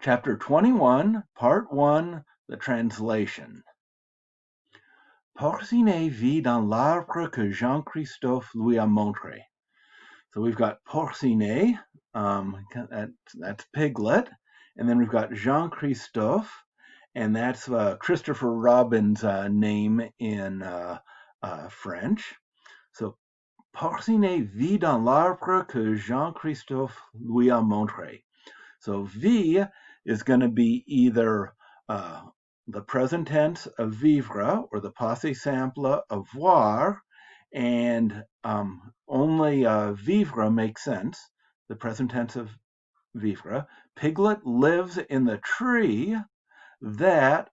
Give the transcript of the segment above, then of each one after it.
Chapter 21, Part 1, the translation. Porcinet vit dans l'arbre que Jean-Christophe lui a montré. So we've got Porcinet, that's Piglet, and then we've got Jean-Christophe, and that's Christopher Robin's name in French. So Porcinet vit dans l'arbre que Jean-Christophe lui a montré. So V is going to be either the present tense of vivre or the passé simple of voir, and only vivre makes sense, the present tense of vivre. Piglet lives in the tree that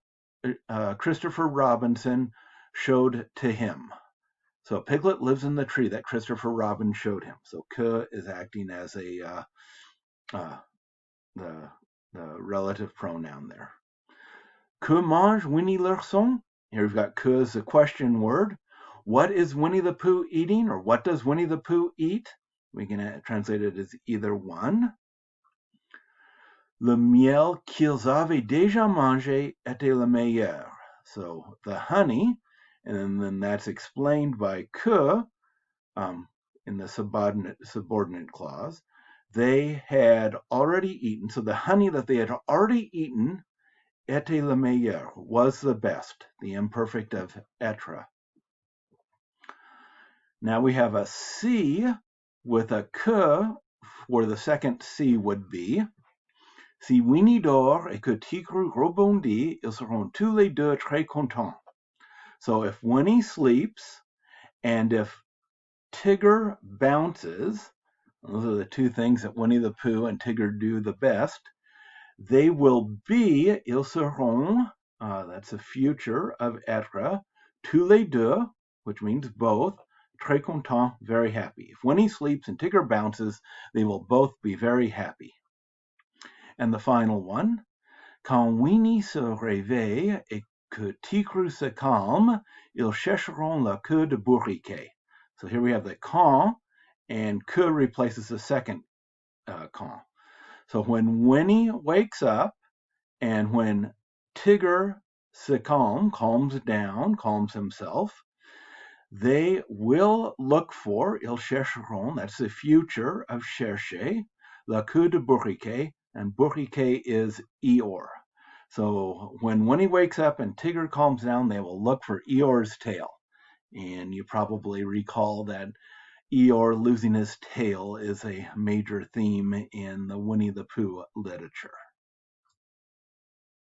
Christopher Robinson showed to him. So Piglet lives in the tree that Christopher Robin showed him. So que is acting as a the relative pronoun there. Que mange Winnie l'ourson? Here we've got que as a question word. What is Winnie the Pooh eating, or what does Winnie the Pooh eat? We can translate it as either one. Le miel qu'ils avaient déjà mangé était le meilleur. So the honey, and then that's explained by que in the subordinate clause. They had already eaten, so the honey that they had already eaten, était le meilleur, was the best, the imperfect of être. Now we have a si with a que, where the second si would be. Si Winnie dort et que Tigre rebondit, ils seront tous les deux très contents. So if Winnie sleeps and if Tigger bounces, those are the two things that Winnie the Pooh and Tigger do the best. They will be, ils seront, that's a future of être, tous les deux, which means both, très contents, very happy. If Winnie sleeps and Tigger bounces, they will both be very happy. And the final one, quand Winnie se réveille et que Tigre se calme, ils chercheront la queue de bourriquet. So here we have the quand, and que replaces the second quand. So when Winnie wakes up and when Tigger se calme, calms down, calms himself, they will look for, ils chercheront, that's the future of chercher, la queue de bourriquet, and bourriquet is Eeyore. So when Winnie wakes up and Tigger calms down, they will look for Eeyore's tail. And you probably recall that Eeyore losing his tail is a major theme in the Winnie the Pooh literature.